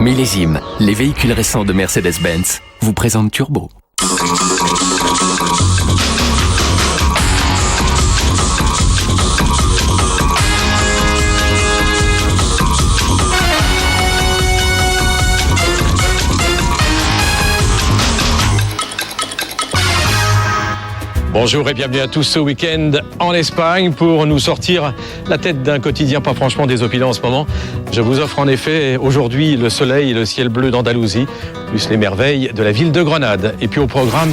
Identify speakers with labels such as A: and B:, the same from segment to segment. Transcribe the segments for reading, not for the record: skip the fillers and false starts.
A: Millésime, les véhicules récents de Mercedes-Benz vous présentent Turbo.
B: Bonjour et bienvenue à tous ce week-end en Espagne pour nous sortir la tête d'un quotidien pas franchement désopilant en ce moment. Je vous offre en effet aujourd'hui le soleil et le ciel bleu d'Andalousie, plus les merveilles de la ville de Grenade. Et puis au programme,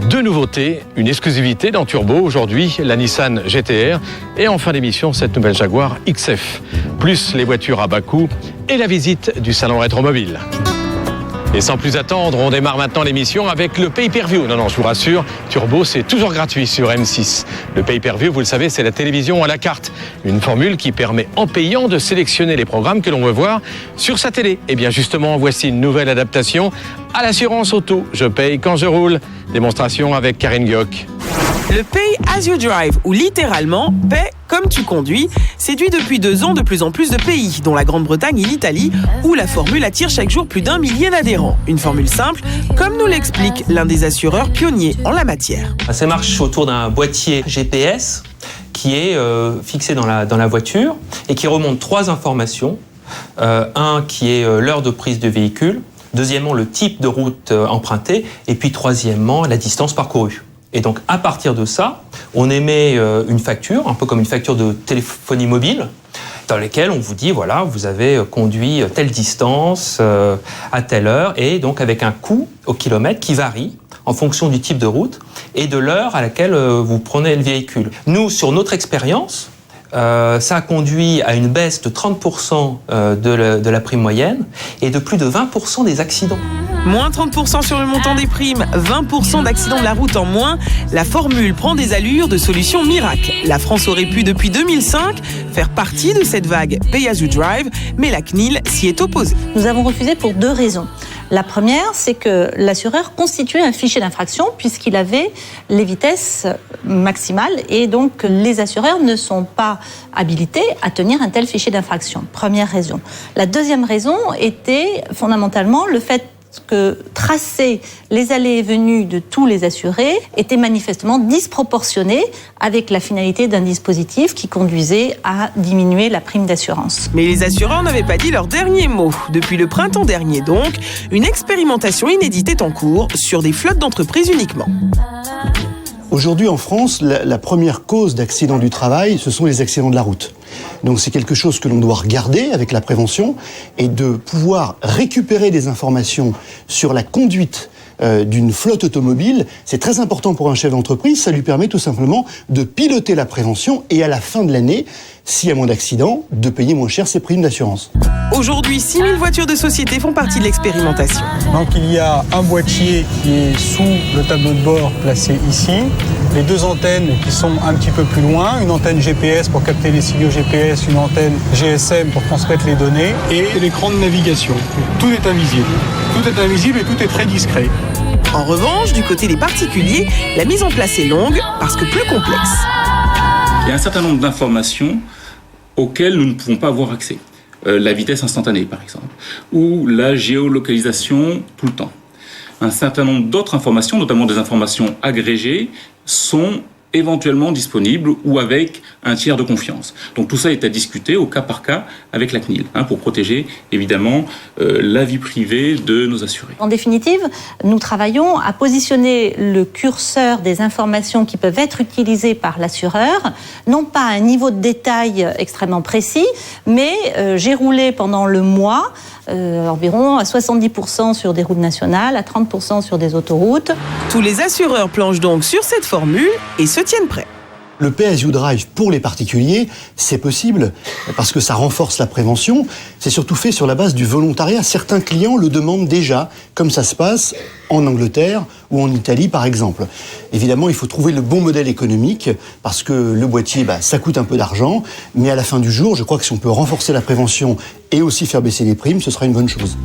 B: deux nouveautés, une exclusivité dans Turbo aujourd'hui, la Nissan GT-R et en fin d'émission cette nouvelle Jaguar XF. Plus les voitures à bas coût et la visite du salon Rétromobile. Et sans plus attendre, on démarre maintenant l'émission avec le pay-per-view. Non, je vous rassure, Turbo, c'est toujours gratuit sur M6. Le pay-per-view, vous le savez, c'est la télévision à la carte. Une formule qui permet en payant de sélectionner les programmes que l'on veut voir sur sa télé. Et bien justement, voici une nouvelle adaptation à l'assurance auto. Je paye quand je roule. Démonstration avec Karine Gioch.
C: Le Pay As You Drive, ou littéralement « Paie comme tu conduis », séduit depuis 2 ans de plus en plus de pays, dont la Grande-Bretagne et l'Italie, où la formule attire chaque jour plus d'1 millier d'adhérents. Une formule simple, comme nous l'explique l'un des assureurs pionniers en la matière.
D: Ça marche autour d'un boîtier GPS qui est fixé dans la voiture et qui remonte 3 informations. Un qui est l'heure de prise du véhicule, deuxièmement le type de route empruntée et puis troisièmement la distance parcourue. Et donc, à partir de ça, on émet une facture, un peu comme une facture de téléphonie mobile, dans laquelle on vous dit, voilà, vous avez conduit telle distance à telle heure, et donc avec un coût au kilomètre qui varie en fonction du type de route et de l'heure à laquelle vous prenez le véhicule. Nous, sur notre expérience, ça a conduit à une baisse de 30% de la prime moyenne et de plus de 20% des accidents.
C: Moins 30% sur le montant des primes, 20% d'accidents de la route en moins. La formule prend des allures de solution miracle. La France aurait pu, depuis 2005, faire partie de cette vague Pay As You Drive, mais la CNIL s'y est opposée.
E: Nous avons refusé pour 2 raisons. La première, c'est que l'assureur constituait un fichier d'infraction puisqu'il avait les vitesses maximales et donc les assureurs ne sont pas habilités à tenir un tel fichier d'infraction. Première raison. La deuxième raison était fondamentalement le fait que tracer les allées et venues de tous les assurés était manifestement disproportionné avec la finalité d'un dispositif qui conduisait à diminuer la prime d'assurance.
C: Mais les assureurs n'avaient pas dit leur dernier mot. Depuis le printemps dernier donc, une expérimentation inédite est en cours sur des flottes d'entreprises uniquement.
F: Aujourd'hui en France, la première cause d'accident du travail, ce sont les accidents de la route. Donc c'est quelque chose que l'on doit regarder avec la prévention et de pouvoir récupérer des informations sur la conduite d'une flotte automobile, c'est très important pour un chef d'entreprise, ça lui permet tout simplement de piloter la prévention et à la fin de l'année, s'il y a moins d'accidents, de payer moins cher ses primes d'assurance.
C: Aujourd'hui, 6000 voitures de société font partie de l'expérimentation.
G: Donc il y a un boîtier qui est sous le tableau de bord placé ici, les 2 antennes qui sont un petit peu plus loin, une antenne GPS pour capter les signaux GPS, une antenne GSM pour transmettre les données et l'écran de navigation. Tout est invisible. Tout est invisible et tout est très discret.
C: En revanche, du côté des particuliers, la mise en place est longue parce que plus complexe.
H: Il y a un certain nombre d'informations auxquelles nous ne pouvons pas avoir accès. La vitesse instantanée, par exemple, ou la géolocalisation tout le temps. Un certain nombre d'autres informations, notamment des informations agrégées, sont éventuellement disponibles ou avec un tiers de confiance. Donc tout ça est à discuter au cas par cas avec la CNIL, pour protéger évidemment la vie privée de nos assurés.
E: En définitive, nous travaillons à positionner le curseur des informations qui peuvent être utilisées par l'assureur, non pas à un niveau de détail extrêmement précis, mais j'ai roulé pendant le mois environ à 70% sur des routes nationales, à 30% sur des autoroutes.
C: Tous les assureurs planchent donc sur cette formule et se tiennent prêts.
F: Le Pay As You Drive pour les particuliers, c'est possible parce que ça renforce la prévention. C'est surtout fait sur la base du volontariat. Certains clients le demandent déjà, comme ça se passe en Angleterre ou en Italie par exemple. Évidemment, il faut trouver le bon modèle économique parce que le boîtier, ça coûte un peu d'argent. Mais à la fin du jour, je crois que si on peut renforcer la prévention et aussi faire baisser les primes, ce sera une bonne chose.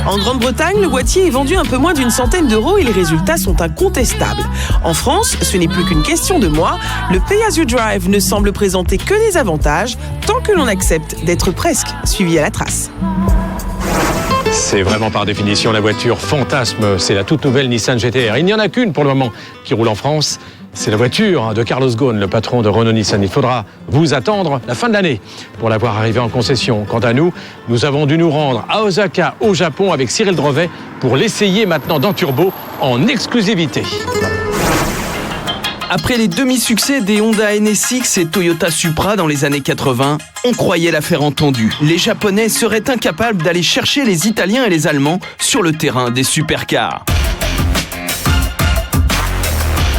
C: En Grande-Bretagne, le boîtier est vendu un peu moins d'une centaine d'euros et les résultats sont incontestables. En France, ce n'est plus qu'une question de mois. Le Pay As You Drive ne semble présenter que des avantages tant que l'on accepte d'être presque suivi à la trace.
B: C'est vraiment par définition la voiture fantasme. C'est la toute nouvelle Nissan GT-R. Il n'y en a qu'une pour le moment qui roule en France. C'est la voiture de Carlos Ghosn, le patron de Renault Nissan. Il faudra vous attendre la fin de l'année pour la voir arriver en concession. Quant à nous, nous avons dû nous rendre à Osaka, au Japon, avec Cyril Drevet pour l'essayer maintenant dans turbo en exclusivité.
I: Après les demi-succès des Honda NSX et Toyota Supra dans les années 80, on croyait l'affaire entendue. Les Japonais seraient incapables d'aller chercher les Italiens et les Allemands sur le terrain des supercars.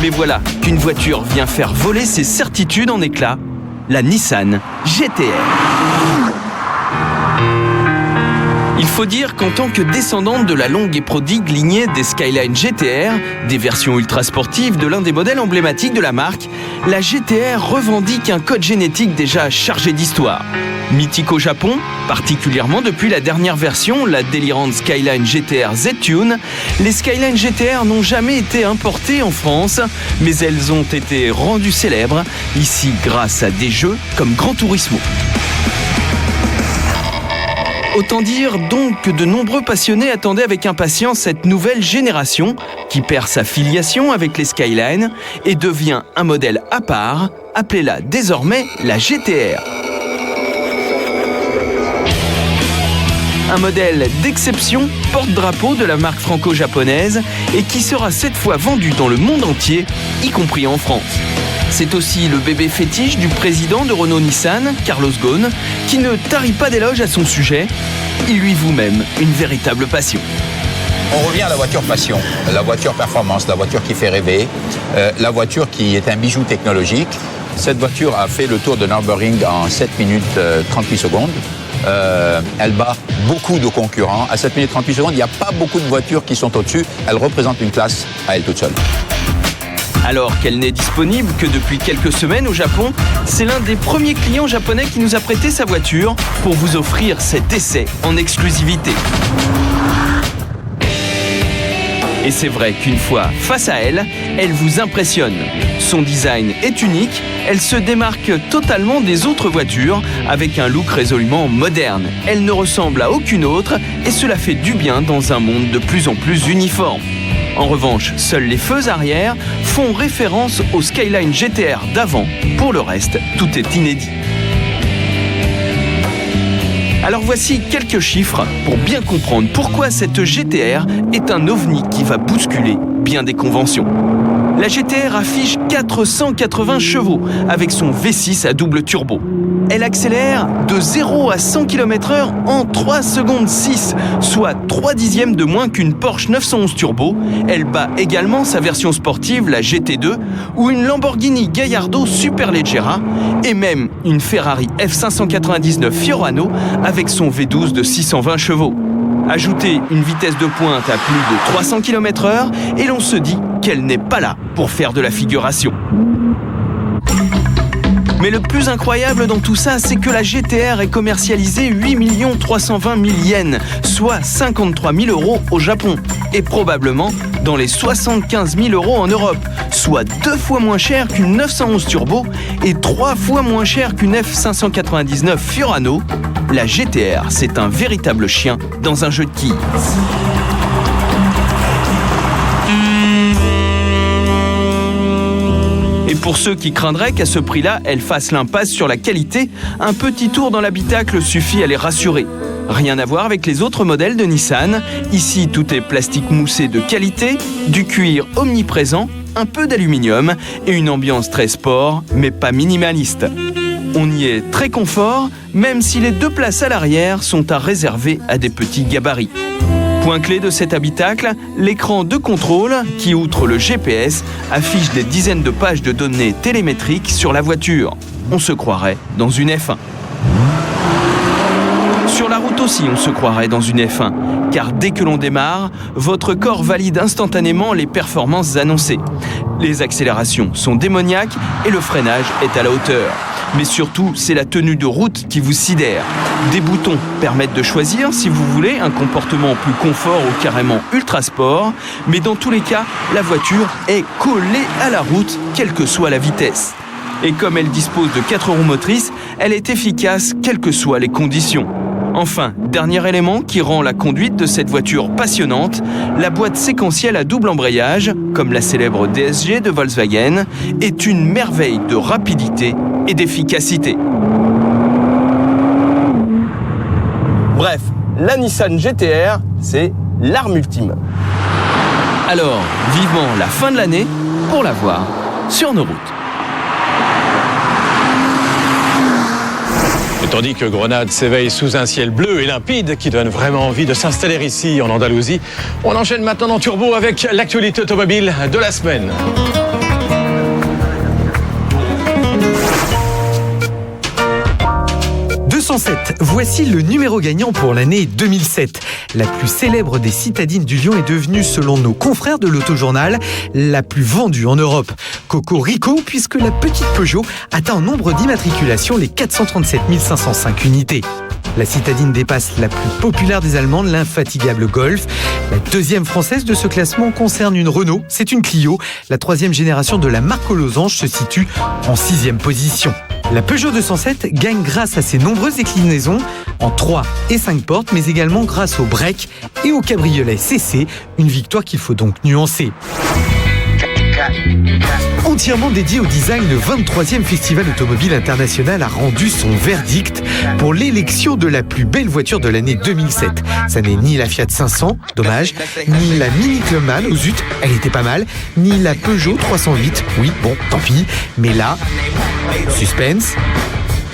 I: Mais voilà qu'une voiture vient faire voler ses certitudes en éclats, la Nissan GT-R. Il faut dire qu'en tant que descendante de la longue et prodigue lignée des Skyline GT-R, des versions ultra sportives de l'un des modèles emblématiques de la marque, la GT-R revendique un code génétique déjà chargé d'histoire. Mythique au Japon, particulièrement depuis la dernière version, la délirante Skyline GT-R Z-Tune, les Skyline GT-R n'ont jamais été importées en France, mais elles ont été rendues célèbres, ici grâce à des jeux comme Gran Turismo. Autant dire donc que de nombreux passionnés attendaient avec impatience cette nouvelle génération qui perd sa filiation avec les Skyline et devient un modèle à part, appelez-la désormais la GT-R. Un modèle d'exception, porte-drapeau de la marque franco-japonaise et qui sera cette fois vendu dans le monde entier, y compris en France. C'est aussi le bébé fétiche du président de Renault Nissan, Carlos Ghosn, qui ne tarit pas d'éloges à son sujet. Il lui voue même une véritable passion.
J: On revient à la voiture passion, la voiture performance, la voiture qui fait rêver, la voiture qui est un bijou technologique. Cette voiture a fait le tour de Nürburgring en 7 minutes 38 secondes. Elle bat beaucoup de concurrents. À 7 minutes 38 secondes, il n'y a pas beaucoup de voitures qui sont au-dessus. Elle représente une classe à elle toute seule.
I: Alors qu'elle n'est disponible que depuis quelques semaines au Japon, c'est l'un des premiers clients japonais qui nous a prêté sa voiture pour vous offrir cet essai en exclusivité. Et c'est vrai qu'une fois face à elle, elle vous impressionne. Son design est unique, elle se démarque totalement des autres voitures avec un look résolument moderne. Elle ne ressemble à aucune autre et cela fait du bien dans un monde de plus en plus uniforme. En revanche, seuls les feux arrière font référence au Skyline GT-R d'avant. Pour le reste, tout est inédit. Alors voici quelques chiffres pour bien comprendre pourquoi cette GT-R est un ovni qui va bousculer bien des conventions. La GT-R affiche 480 chevaux avec son V6 à double turbo. Elle accélère de 0 à 100 km/h en 3 secondes 6, soit 3 dixièmes de moins qu'une Porsche 911 Turbo. Elle bat également sa version sportive, la GT2, ou une Lamborghini Gallardo Superleggera, et même une Ferrari F599 Fiorano avec son V12 de 620 chevaux. Ajoutez une vitesse de pointe à plus de 300 km/h et l'on se dit qu'elle n'est pas là pour faire de la figuration. Mais le plus incroyable dans tout ça, c'est que la GT-R est commercialisée 8 320 000 yens, soit 53 000 € au Japon, et probablement dans les 75 000 € en Europe, soit 2 fois moins cher qu'une 911 Turbo et 3 fois moins cher qu'une F599 Fiorano. La GT-R, c'est un véritable chien dans un jeu de quilles. Et pour ceux qui craindraient qu'à ce prix-là, elle fasse l'impasse sur la qualité, un petit tour dans l'habitacle suffit à les rassurer. Rien à voir avec les autres modèles de Nissan. Ici, tout est plastique moussé de qualité, du cuir omniprésent, un peu d'aluminium et une ambiance très sport, mais pas minimaliste. On y est très confort, même si les 2 places à l'arrière sont à réserver à des petits gabarits. Point clé de cet habitacle, l'écran de contrôle qui, outre le GPS, affiche des dizaines de pages de données télémétriques sur la voiture. On se croirait dans une F1. Sur la route aussi, on se croirait dans une F1, car dès que l'on démarre, votre corps valide instantanément les performances annoncées. Les accélérations sont démoniaques et le freinage est à la hauteur. Mais surtout, c'est la tenue de route qui vous sidère. Des boutons permettent de choisir, si vous voulez, un comportement plus confort ou carrément ultra sport. Mais dans tous les cas, la voiture est collée à la route, quelle que soit la vitesse. Et comme elle dispose de 4 roues motrices, elle est efficace, quelles que soient les conditions. Enfin, dernier élément qui rend la conduite de cette voiture passionnante, la boîte séquentielle à double embrayage, comme la célèbre DSG de Volkswagen, est une merveille de rapidité et d'efficacité. Bref, la Nissan GT-R, c'est l'arme ultime. Alors, vivement la fin de l'année pour la voir sur nos routes.
B: Et tandis que Grenade s'éveille sous un ciel bleu et limpide qui donne vraiment envie de s'installer ici en Andalousie, on enchaîne maintenant dans Turbo avec l'actualité automobile de la semaine.
K: 207, voici le numéro gagnant pour l'année 2007. La plus célèbre des citadines du Lion est devenue, selon nos confrères de l'Autojournal, la plus vendue en Europe. Cocorico, puisque la petite Peugeot atteint en nombre d'immatriculations les 437 505 unités. La citadine dépasse la plus populaire des Allemandes, l'infatigable Golf. La deuxième française de ce classement concerne une Renault, c'est une Clio. La troisième génération de la marque aux losanges se situe en 6e position. La Peugeot 207 gagne grâce à ses nombreuses déclinaisons en 3 et 5 portes, mais également grâce au break et au cabriolet CC, une victoire qu'il faut donc nuancer. Entièrement dédié au design, le 23e Festival automobile international a rendu son verdict pour l'élection de la plus belle voiture de l'année 2007. Ça n'est ni la Fiat 500, dommage, ni la Mini Clubman, oh zut, elle était pas mal, ni la Peugeot 308, oui, bon, tant pis, mais là, suspense.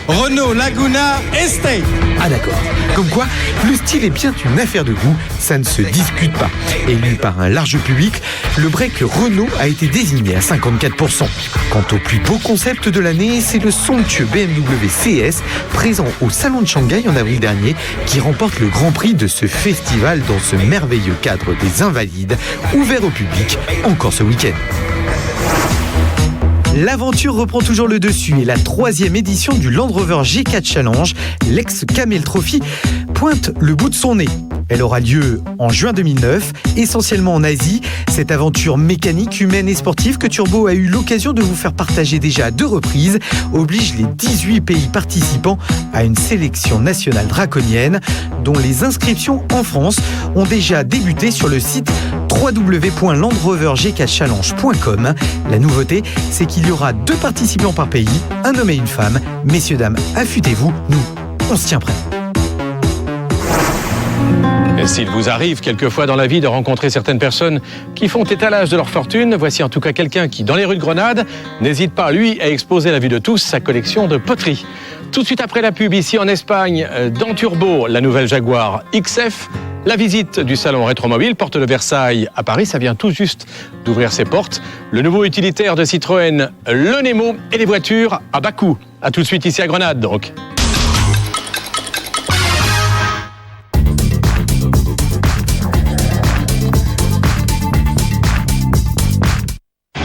G: Renault Laguna Estate.
K: Ah d'accord. Comme quoi, le style est bien une affaire de goût, ça ne se discute pas. Élu par un large public, le break Renault a été désigné à 54%. Quant au plus beau concept de l'année, c'est le somptueux BMW CS, présent au Salon de Shanghai en avril dernier, qui remporte le grand prix de ce festival dans ce merveilleux cadre des Invalides, ouvert au public encore ce week-end. L'aventure reprend toujours le dessus et la 3e édition du Land Rover G4 Challenge, l'ex-Camel Trophy, pointe le bout de son nez. Elle aura lieu en juin 2009, essentiellement en Asie. Cette aventure mécanique, humaine et sportive que Turbo a eu l'occasion de vous faire partager déjà à 2 reprises oblige les 18 pays participants à une sélection nationale draconienne dont les inscriptions en France ont déjà débuté sur le site www.landroverg4challenge.com. La nouveauté, c'est qu'il y aura 2 participants par pays, un homme et une femme. Messieurs, dames, affûtez-vous, nous, on se tient prêts.
B: Et s'il vous arrive quelquefois dans la vie de rencontrer certaines personnes qui font étalage de leur fortune, voici en tout cas quelqu'un qui, dans les rues de Grenade, n'hésite pas, lui, à exposer à la vue de tous sa collection de poterie. Tout de suite après la pub, ici en Espagne, dans Turbo, la nouvelle Jaguar XF, la visite du salon Rétromobile, porte de Versailles à Paris, ça vient tout juste d'ouvrir ses portes. Le nouveau utilitaire de Citroën, le Nemo, et les voitures à bas coût. A tout de suite ici à Grenade, donc.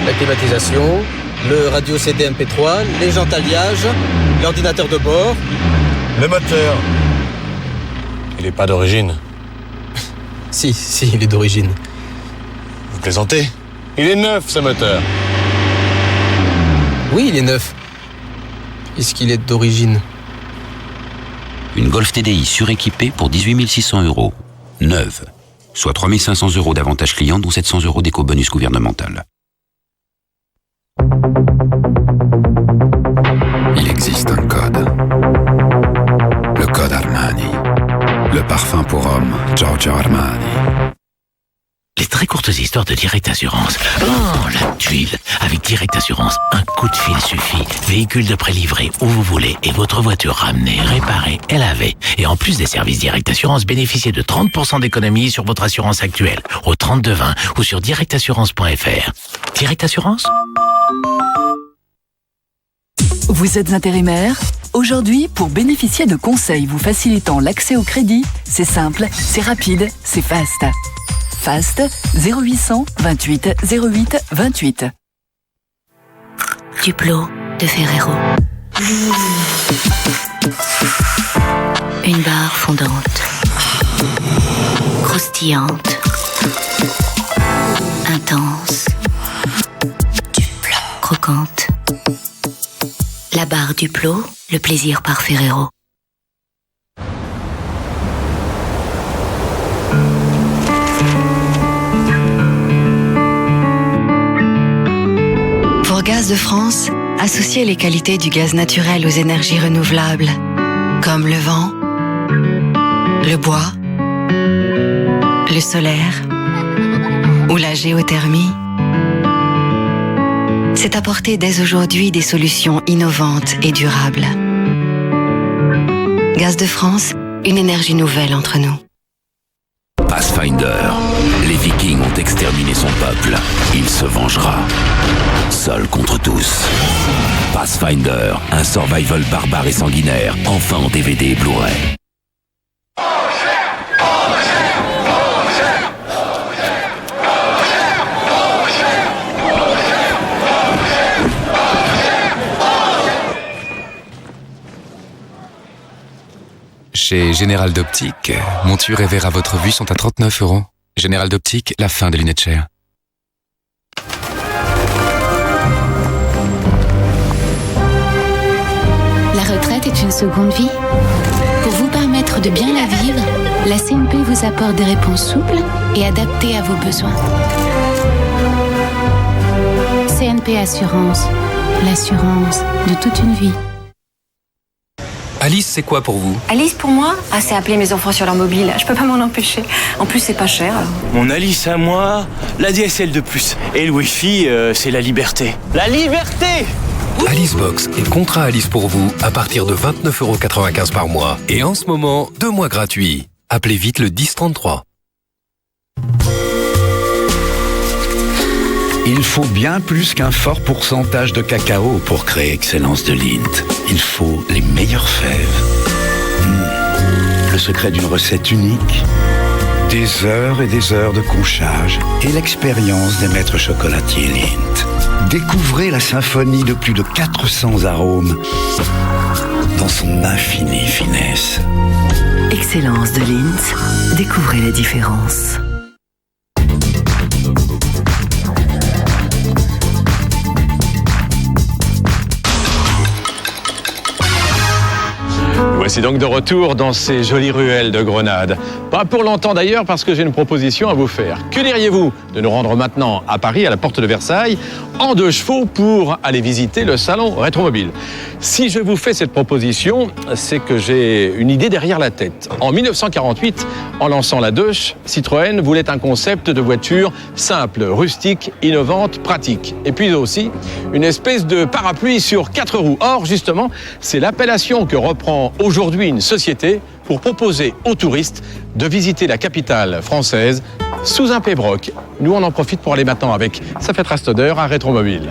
L: La climatisation, le radio CD MP3, les jantes alliage, l'ordinateur de bord.
M: Le moteur, il n'est pas d'origine.
L: Si, il est d'origine.
M: Vous plaisantez? Il est neuf, ce moteur.
L: Oui, il est neuf. Est-ce qu'il est d'origine?
N: Une Golf TDI suréquipée pour 18 600 €. Neuve. Soit 3 500 € d'avantages clients, dont 700 € d'éco-bonus gouvernemental. Il existe un code. Le code Armani. Le parfum pour homme, Giorgio Armani.
O: Les très courtes histoires de Direct Assurance. Oh, la tuile! Avec Direct Assurance, un coup de fil suffit. Véhicule de pré-livré où vous voulez et votre voiture ramenée, réparée et lavée. Et en plus des services Direct Assurance, bénéficiez de 30% d'économie sur votre assurance actuelle au 3220 ou sur directassurance.fr. Direct Assurance?
P: Vous êtes intérimaire? Aujourd'hui, pour bénéficier de conseils vous facilitant l'accès au crédit, c'est simple, c'est rapide, c'est fast. Fast 0800 28 08 28.
Q: Duplo de Ferrero. Une barre fondante, croustillante, intense, Duplo, croquante. La barre Duplo, le plaisir par Ferrero. de France, associez les qualités du gaz naturel aux énergies renouvelables, comme le vent, le bois, le solaire ou la géothermie. C'est apporter dès aujourd'hui des solutions innovantes et durables. Gaz de France, une énergie nouvelle entre nous.
N: Pathfinder. Les Vikings ont exterminé son peuple. Il se vengera. Seul contre tous. Pathfinder, un survival barbare et sanguinaire, enfin en DVD et Blu-ray.
R: Chez Général d'Optique, monture et verre à votre vue sont à 39 €. Général d'Optique, la fin des lunettes chères.
S: La retraite est une seconde vie. Pour vous permettre de bien la vivre, la CNP vous apporte des réponses souples et adaptées à vos besoins. CNP Assurance, l'assurance de toute une vie.
R: Alice, c'est quoi pour vous?
T: Alice, pour moi, c'est appeler mes enfants sur leur mobile. Je peux pas m'en empêcher. En plus, c'est pas cher. Alors.
U: Mon Alice à moi, la DSL de plus. Et le Wi-Fi, c'est la liberté. La liberté!
R: Alice Box est contrat Alice pour vous à partir de 29,95 € par mois. Et en ce moment, 2 mois gratuits. Appelez vite le 1033.
V: Il faut bien plus qu'un fort pourcentage de cacao pour créer Excellence de Lindt. Il faut les meilleures fèves. Le secret d'une recette unique, des heures et des heures de couchage et l'expérience des maîtres chocolatiers Lindt. Découvrez la symphonie de plus de 400 arômes dans son infinie finesse.
Q: Excellence de Lindt. Découvrez la différence.
B: Voici donc de retour dans ces jolies ruelles de Grenade. Pas pour longtemps d'ailleurs, parce que j'ai une proposition à vous faire. Que diriez-vous de nous rendre maintenant à Paris, à la porte de Versailles, en 2 chevaux pour aller visiter le salon Rétromobile? Si je vous fais cette proposition, c'est que j'ai une idée derrière la tête. En 1948, en lançant la Deutz, Citroën voulait un concept de voiture simple, rustique, innovante, pratique. Et puis aussi, une espèce de parapluie sur 4 roues. Or, justement, c'est l'appellation que reprend aujourd'hui une société pour proposer aux touristes de visiter la capitale française sous un pébroc. Nous, on en profite pour aller maintenant avec Safet Rastoder à Rétromobile.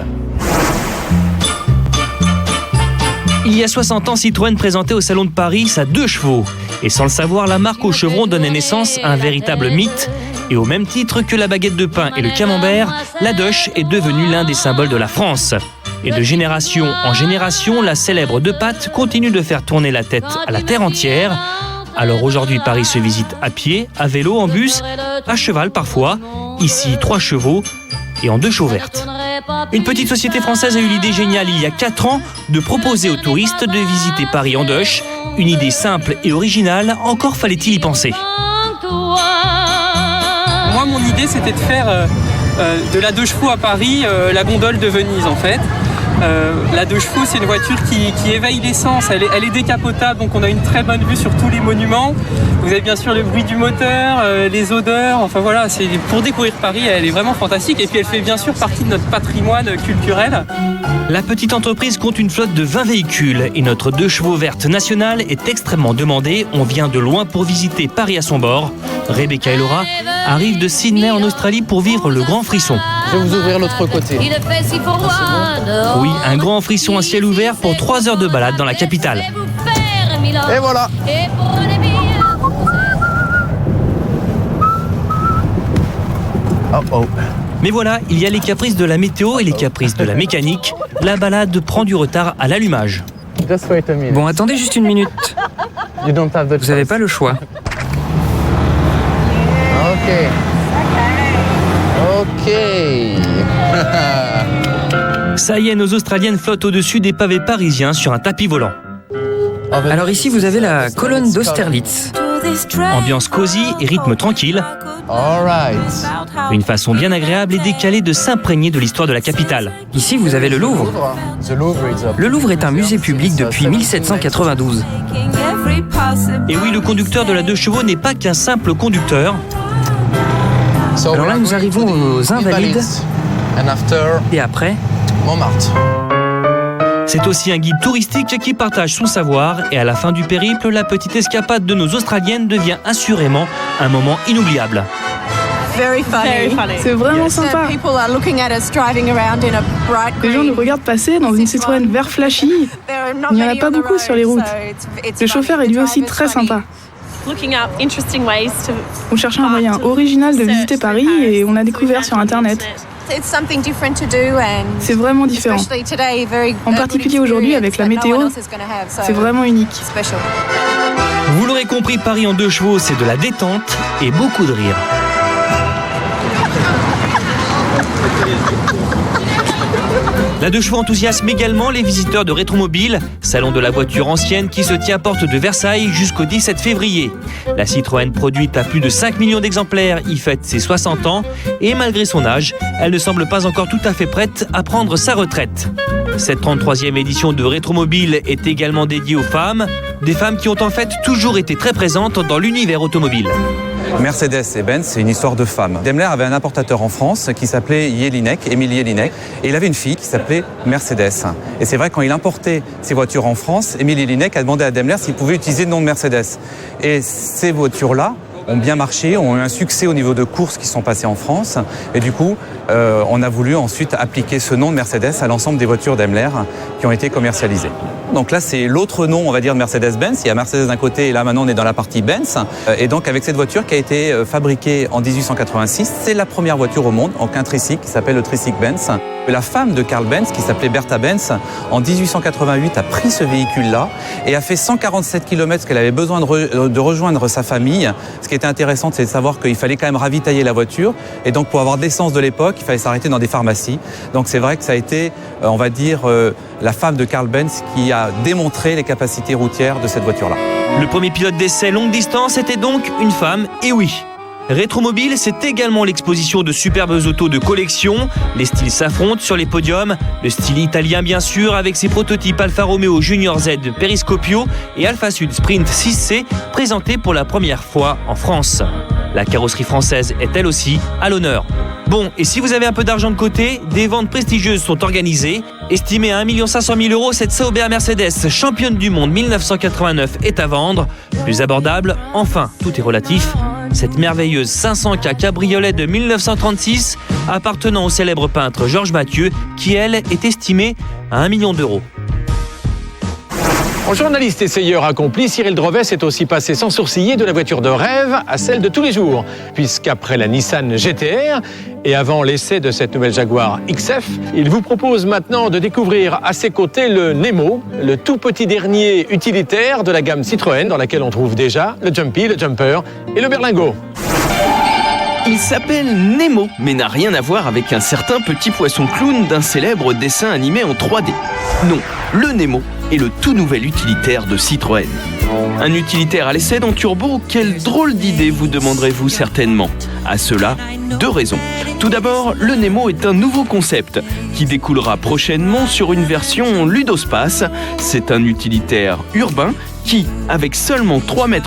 W: Il y a 60 ans, Citroën présentait au Salon de Paris sa 2 chevaux. Et sans le savoir, la marque au chevron donnait naissance à un véritable mythe. Et au même titre que la baguette de pain et le camembert, la Deutz est devenue l'un des symboles de la France. Et de génération en génération, la célèbre deux pattes continue de faire tourner la tête à la terre entière. Alors aujourd'hui, Paris se visite à pied, à vélo, en bus, à cheval parfois. Ici, 3 chevaux et en 2 chevaux vertes. Une petite société française a eu l'idée géniale il y a 4 ans de proposer aux touristes de visiter Paris en Deutz. Une idée simple et originale, encore fallait-il y penser.
X: Moi, mon idée, c'était de faire de la 2 chevaux à Paris, la gondole de Venise en fait. La 2 chevaux, c'est une voiture qui éveille les sens, elle est décapotable, donc on a une très bonne vue sur tous les monuments. Vous avez bien sûr le bruit du moteur, les odeurs, enfin voilà, c'est pour découvrir Paris, elle est vraiment fantastique et puis elle fait bien sûr partie de notre patrimoine culturel.
W: La petite entreprise compte une flotte de 20 véhicules et notre 2 chevaux verte nationale est extrêmement demandée. On vient de loin pour visiter Paris à son bord. Rebecca et Laura arrivent de Sydney en Australie pour vivre le grand frisson.
X: Je vais vous ouvrir l'autre côté.
W: Oui, un grand frisson à ciel ouvert pour 3 heures de balade dans la capitale.
X: Et voilà.
W: Mais voilà, il y a les caprices de la météo et les caprices de la mécanique. La balade prend du retard à l'allumage.
Y: Bon, attendez juste une minute. Vous n'avez pas le choix.
X: Ok.
W: Ça y est, nos Australiennes flottent au-dessus des pavés parisiens sur un tapis volant.
Y: Alors ici, vous avez la colonne d'Austerlitz.
W: Ambiance cosy et rythme tranquille. Une façon bien agréable et décalée de s'imprégner de l'histoire de la capitale.
Y: Ici, vous avez le Louvre. Le Louvre est un musée public depuis 1792.
W: Et oui, le conducteur de la 2 chevaux n'est pas qu'un simple conducteur.
Y: Alors là, nous arrivons aux Invalides. Et après,
A: Montmartre.
W: C'est aussi un guide touristique qui partage son savoir et à la fin du périple, la petite escapade de nos Australiennes devient assurément un moment inoubliable.
D: C'est vraiment sympa. Les gens nous regardent passer dans une Citroën vert flashy. Il n'y en a pas beaucoup sur les routes. Le chauffeur est lui aussi très sympa. On cherchait un moyen original de visiter Paris et on a découvert sur Internet. C'est vraiment différent. En particulier aujourd'hui avec la météo, c'est vraiment unique.
W: Vous l'aurez compris, Paris en 2 chevaux, c'est de la détente et beaucoup de rire. La 2 chevaux enthousiasme également les visiteurs de Rétromobile, salon de la voiture ancienne qui se tient porte de Versailles jusqu'au 17 février. La Citroën produite à plus de 5 millions d'exemplaires y fête ses 60 ans et malgré son âge, elle ne semble pas encore tout à fait prête à prendre sa retraite. Cette 33e édition de Rétromobile est également dédiée aux femmes, des femmes qui ont en fait toujours été très présentes dans l'univers automobile.
E: Mercedes et Benz, c'est une histoire de femmes. Daimler avait un importateur en France qui s'appelait Jelinek, Émile Jelinek, et il avait une fille qui s'appelait Mercedes. Et c'est vrai, quand il importait ses voitures en France, Émile Jelinek a demandé à Daimler s'il pouvait utiliser le nom de Mercedes. Et ces voitures-là ont bien marché, ont eu un succès au niveau de courses qui sont passées en France. Et du coup, on a voulu ensuite appliquer ce nom de Mercedes à l'ensemble des voitures Daimler qui ont été commercialisées. Donc là, c'est l'autre nom, on va dire, de Mercedes-Benz. Il y a Mercedes d'un côté et là, maintenant, on est dans la partie Benz. Et donc, avec cette voiture qui a été fabriquée en 1886, c'est la première voiture au monde en qu'un tricycle qui s'appelle le tricycle Benz. La femme de Karl Benz, qui s'appelait Bertha Benz, en 1888 a pris ce véhicule-là et a fait 147 km parce qu'elle avait besoin de rejoindre sa famille. Ce qui était intéressant, c'est de savoir qu'il fallait quand même ravitailler la voiture. Et donc, pour avoir de l'essence de l'époque, il fallait s'arrêter dans des pharmacies. Donc, c'est vrai que ça a été, on va dire, la femme de Karl Benz qui a démontré les capacités routières de cette voiture-là.
W: Le premier pilote d'essai longue distance était donc une femme, et oui. Rétromobile, c'est également l'exposition de superbes autos de collection. Les styles s'affrontent sur les podiums. Le style italien, bien sûr, avec ses prototypes Alfa Romeo Junior Z Periscopio et Alfa Sud Sprint 6C, présentés pour la première fois en France. La carrosserie française est elle aussi à l'honneur. Bon, et si vous avez un peu d'argent de côté, des ventes prestigieuses sont organisées. Estimée à 1 500 000 €, cette Sauber Mercedes, championne du monde 1989, est à vendre. Plus abordable, enfin, tout est relatif. Cette merveilleuse 500K cabriolet de 1936, appartenant au célèbre peintre Georges Mathieu, qui, elle, est estimée à 1 million d'euros.
B: En journaliste essayeur accompli, Cyril Drevet est aussi passé sans sourciller de la voiture de rêve à celle de tous les jours. Puisqu'après la Nissan GT-R et avant l'essai de cette nouvelle Jaguar XF, il vous propose maintenant de découvrir à ses côtés le Nemo, le tout petit dernier utilitaire de la gamme Citroën, dans laquelle on trouve déjà le Jumpy, le Jumper et le Berlingot.
I: Il s'appelle Nemo, mais n'a rien à voir avec un certain petit poisson clown d'un célèbre dessin animé en 3D. Non, le Nemo est le tout nouvel utilitaire de Citroën. Un utilitaire à l'essai dans turbo, quelle drôle d'idée, vous demanderez-vous certainement. À cela, 2 raisons. Tout d'abord, le Nemo est un nouveau concept qui découlera prochainement sur une version Ludospace. C'est un utilitaire urbain qui, avec seulement 3,50 m